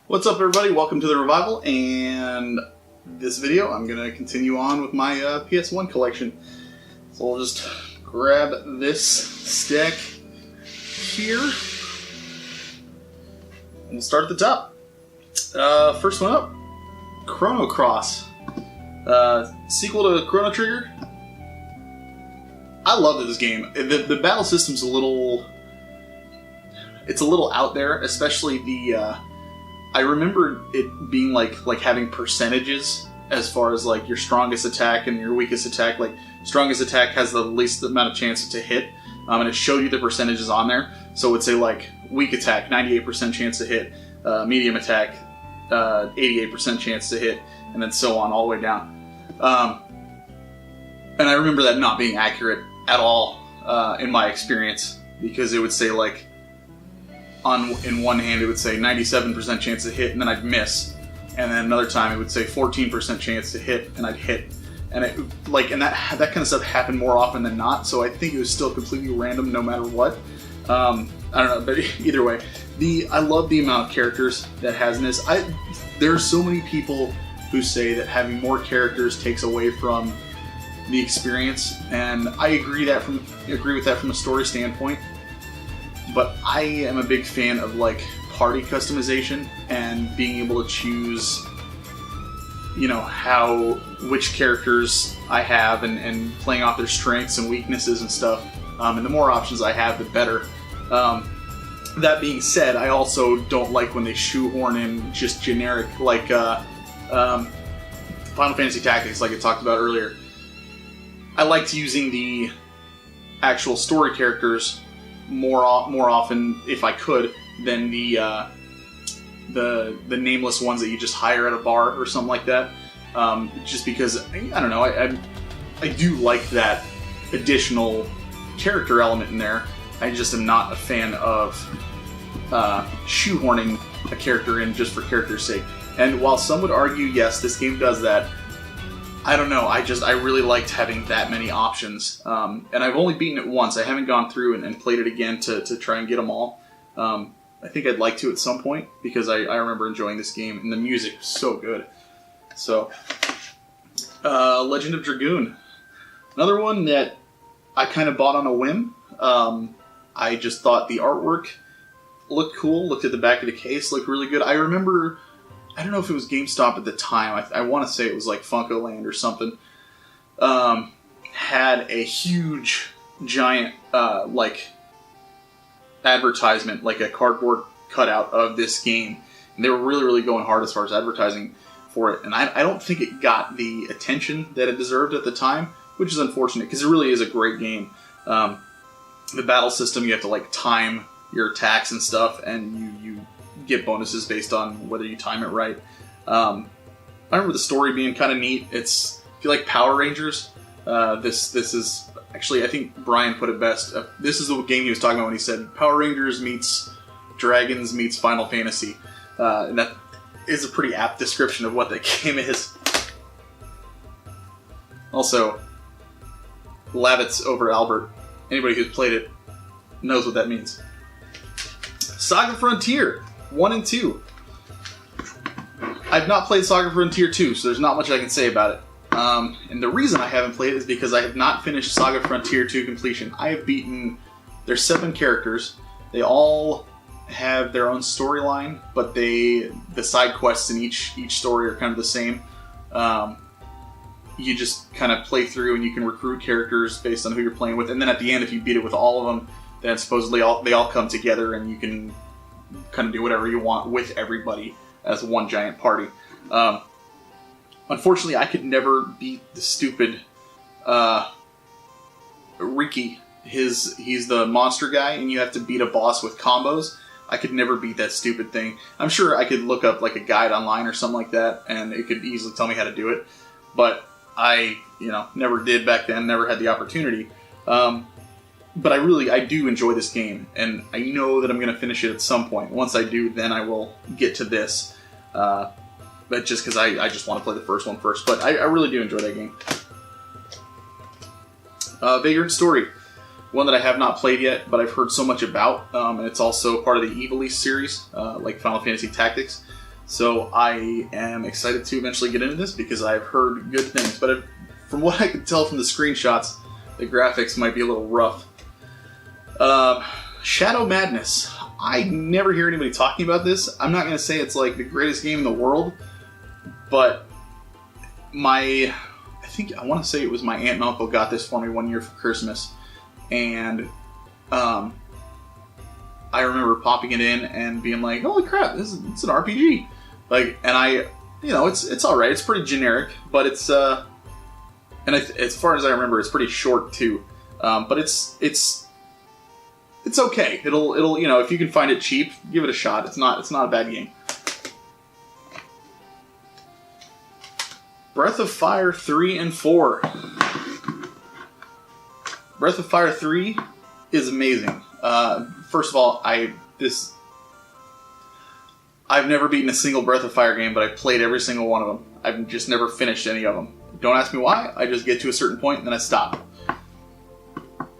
What's up, everybody? Welcome to the Revival, and this video I'm going to continue on with my PS1 collection. So I'll just grab this stack here, and we'll start at the top. First one up, Chrono Cross. Sequel to Chrono Trigger. I love this game. The battle system's a little out there, especially the... I remember it being like having percentages as far as like your strongest attack and your weakest attack. Like strongest attack has the least amount of chance to hit, and it showed you the percentages on there. So it would say like weak attack, 98% chance to hit, medium attack, 88% chance to hit, and then so on all the way down. And I remember that not being accurate at all in my experience, because it would say like in one hand it would say 97% chance to hit, and then I'd miss, and then another time it would say 14% chance to hit, and I'd hit, and that kind of stuff happened more often than not. So I think it was still completely random no matter what. I don't know, but either way, I love the amount of characters that has in this. There are so many people who say that having more characters takes away from the experience, and I agree with that from a story standpoint. But I am a big fan of like party customization and being able to choose, which characters I have and playing off their strengths and weaknesses and stuff. And the more options I have, the better. That being said, I also don't like when they shoehorn in just generic, like Final Fantasy Tactics, like I talked about earlier. I liked using the actual story characters more often, if I could, than the nameless ones that you just hire at a bar or something like that. Just because, I don't know, I do like that additional character element in there. I just am not a fan of shoehorning a character in just for character's sake. And while some would argue, yes, this game does that, I don't know, I really liked having that many options. And I've only beaten it once. I haven't gone through and played it again to try and get them all. I think I'd like to at some point, because I remember enjoying this game, and the music was so good. So, Legend of Dragoon. Another one that I kind of bought on a whim. I just thought the artwork looked cool, looked at the back of the case, looked really good. I remember... I don't know if it was GameStop at the time. I want to say it was like Funko Land or something. Had a huge, giant, advertisement, like a cardboard cutout of this game. And they were really, really going hard as far as advertising for it. And I don't think it got the attention that it deserved at the time, which is unfortunate, because it really is a great game. The battle system, you have to like time your attacks and stuff, and you get bonuses based on whether you time it right. I remember the story being kind of neat. If you like Power Rangers, this is actually, I think Brian put it best. This is the game he was talking about when he said Power Rangers meets Dragons meets Final Fantasy, and that is a pretty apt description of what that game is. Also, Lavitz over Albert. Anybody who's played it knows what that means. Saga Frontier 1 and 2. I've not played Saga Frontier 2, so there's not much I can say about it. And the reason I haven't played it is because I have not finished Saga Frontier 2 completion. I have beaten... There's 7 characters. They all have their own storyline, but the side quests in each story are kind of the same. You just kind of play through and you can recruit characters based on who you're playing with. And then at the end, if you beat it with all of them, then supposedly they all come together and you can kind of do whatever you want with everybody as one giant party. Unfortunately, I could never beat the stupid Riki. He's the monster guy, and you have to beat a boss with combos. I could never beat that stupid thing. I'm sure I could look up like a guide online or something like that, and it could easily tell me how to do it. But I, never did back then, never had the opportunity. But I do enjoy this game, and I know that I'm going to finish it at some point. Once I do, then I will get to this. But just because I just want to play the first one first. But I really do enjoy that game. Vagrant Story. One that I have not played yet, but I've heard so much about. And it's also part of the Evilly series, like Final Fantasy Tactics. So I am excited to eventually get into this because I've heard good things. But from what I could tell from the screenshots, the graphics might be a little rough. Shadow Madness. I never hear anybody talking about this. I'm not going to say it's like the greatest game in the world, but I want to say it was my aunt and uncle got this for me one year for Christmas, and I remember popping it in and being like, "Holy crap, it's an RPG!" Like, and it's all right. It's pretty generic, but it's as far as I remember, it's pretty short too. But it's okay. It'll if you can find it cheap, give it a shot. It's not a bad game. Breath of Fire 3 and 4. Breath of Fire 3 is amazing. First of all, I've never beaten a single Breath of Fire game, but I've played every single one of them. I've just never finished any of them. Don't ask me why. I just get to a certain point and then I stop.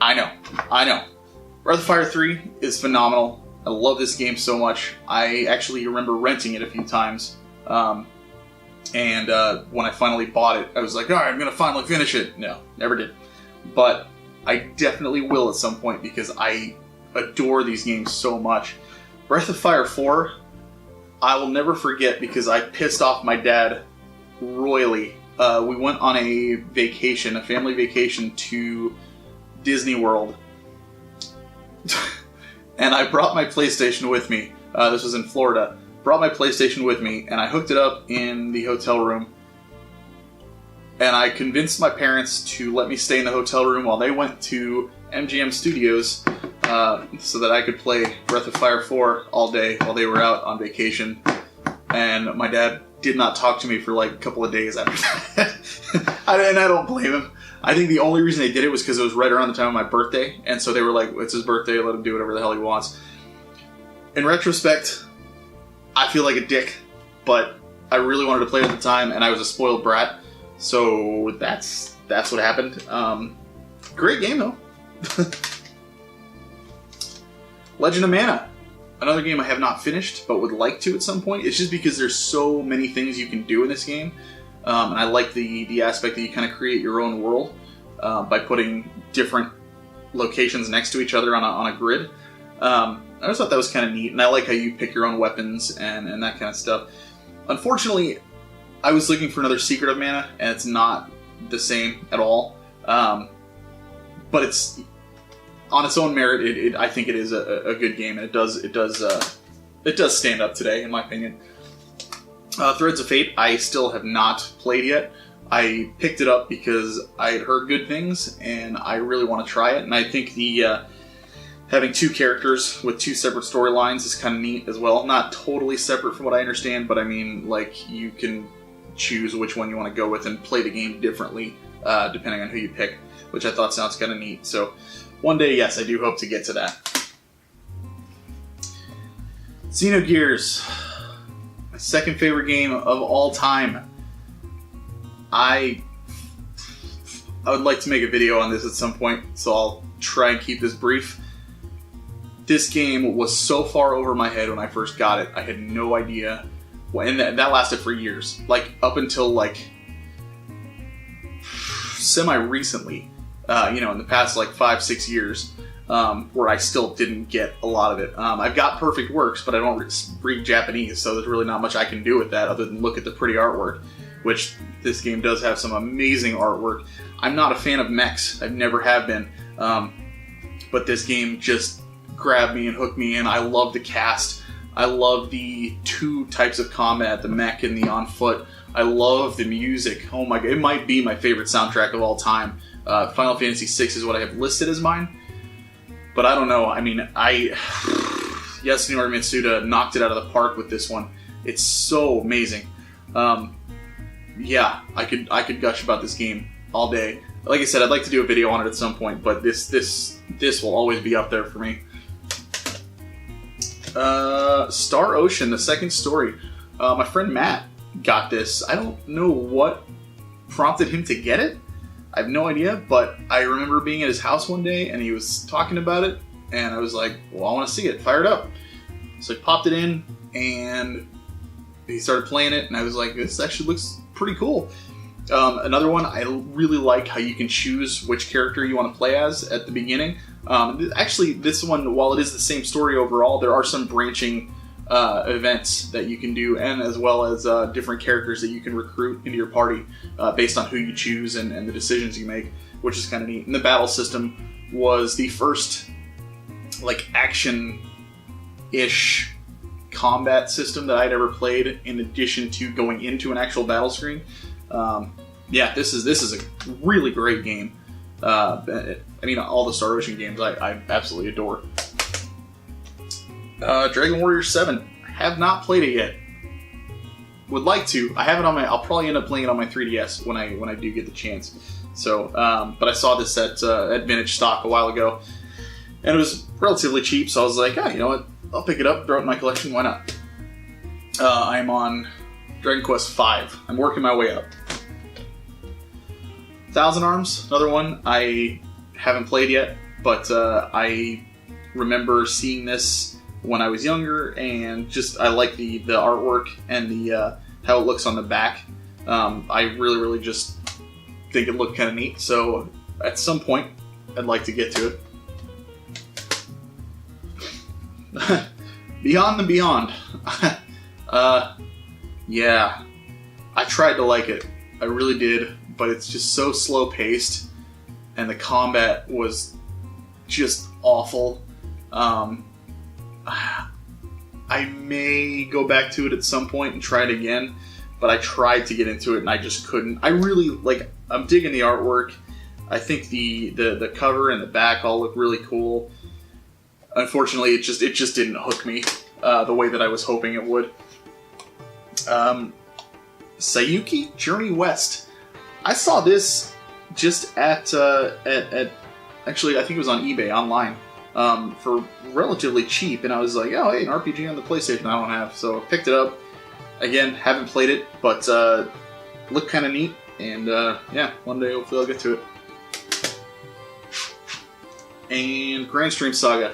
I know. Breath of Fire 3 is phenomenal. I love this game so much. I actually remember renting it a few times. And when I finally bought it, I was like, alright, I'm going to finally finish it. No, never did. But I definitely will at some point because I adore these games so much. Breath of Fire 4, I will never forget because I pissed off my dad royally. We went on a vacation, a family vacation to Disney World. And I brought my PlayStation with me. This was in Florida. Brought my PlayStation with me, and I hooked it up in the hotel room. And I convinced my parents to let me stay in the hotel room while they went to MGM Studios so that I could play Breath of Fire 4 all day while they were out on vacation. And my dad did not talk to me for like a couple of days after that. And I don't blame him. I think the only reason they did it was because it was right around the time of my birthday. And so they were like, it's his birthday, let him do whatever the hell he wants. In retrospect, I feel like a dick, but I really wanted to play it at the time, and I was a spoiled brat, so that's what happened. Great game, though. Legend of Mana. Another game I have not finished, but would like to at some point. It's just because there's so many things you can do in this game, and I like the aspect that you kind of create your own world by putting different locations next to each other on a grid. I just thought that was kind of neat, and I like how you pick your own weapons and that kind of stuff. Unfortunately, I was looking for another Secret of Mana, and it's not the same at all. But it's on its own merit. I think it is a good game, and it does stand up today, in my opinion. Threads of Fate, I still have not played yet. I picked it up because I had heard good things, and I really want to try it. And I think the having two characters with two separate storylines is kind of neat as well. Not totally separate from what I understand, but I mean, like, you can choose which one you want to go with and play the game differently depending on who you pick, which I thought sounds kind of neat. So one day, yes, I do hope to get to that. Xenogears, my second favorite game of all time. I would like to make a video on this at some point, so I'll try and keep this brief. This game was so far over my head when I first got it. I had no idea. And that lasted for years. Like, up until, like, semi-recently. In the past, like, 5-6 years. Where I still didn't get a lot of it. I've got Perfect Works, but I don't read Japanese, so there's really not much I can do with that other than look at the pretty artwork. Which, this game does have some amazing artwork. I'm not a fan of mechs. I never have been. But this game just grabbed me and hooked me in. I love the cast. I love the two types of combat, the mech and the on foot. I love the music. Oh my god, it might be my favorite soundtrack of all time. Final Fantasy VI is what I have listed as mine. But I don't know. I mean, Yasunori Mitsuda knocked it out of the park with this one. It's so amazing. Yeah, I could gush about this game all day. Like I said, I'd like to do a video on it at some point, but this will always be up there for me. Star Ocean, the second story. My friend Matt got this. I don't know what prompted him to get it. I have no idea, but I remember being at his house one day and he was talking about it, and I was like, well, I want to see it. Fire it up. So I popped it in, and he started playing it, and I was like, this actually looks pretty cool. Another one, I really like how you can choose which character you want to play as at the beginning. Actually, this one, while it is the same story overall, there are some branching events that you can do, and as well as different characters that you can recruit into your party based on who you choose and the decisions you make, which is kind of neat. And the battle system was the first like action-ish combat system that I'd ever played, in addition to going into an actual battle screen. Yeah, this is a really great game. I mean, all the Star Ocean games I absolutely adore. Dragon Warrior 7. I have not played it yet. Would like to. I have it on my. I'll probably end up playing it on my 3DS when I do get the chance. So, but I saw this at Vintage Stock a while ago, and it was relatively cheap. So I was like, you know what? I'll pick it up, throw it in my collection. Why not? I'm on Dragon Quest V. I'm working my way up. Thousand Arms, another one I haven't played yet, but I remember seeing this when I was younger, and just I like the artwork and the how it looks on the back. I really just think it looked kind of neat. So at some point, I'd like to get to it. Beyond the Beyond. Yeah, I tried to like it. I really did, but it's just so slow paced, and the combat was just awful. I may go back to it at some point and try it again, but I tried to get into it and I just couldn't. I really I'm digging the artwork. I think the cover and the back all look really cool. Unfortunately, it just didn't hook me the way that I was hoping it would. Sayuki Journey West. I saw this just at actually, I think it was on eBay online for relatively cheap, and I was like, oh, hey, an RPG on the PlayStation I don't have, so I picked it up. Again, haven't played it, but looked kind of neat, and yeah, one day hopefully I'll get to it. And Grand Stream Saga.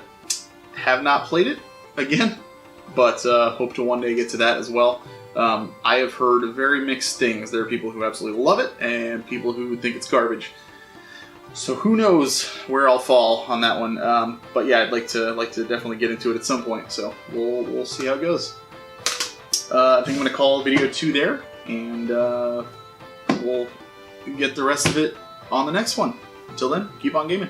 Have not played it again, but hope to one day get to that as well. I have heard very mixed things. There are people who absolutely love it, and people who think it's garbage. So who knows where I'll fall on that one. But yeah, I'd like to definitely get into it at some point. So we'll see how it goes. I think I'm going to call video 2 there, and we'll get the rest of it on the next one. Until then, keep on gaming.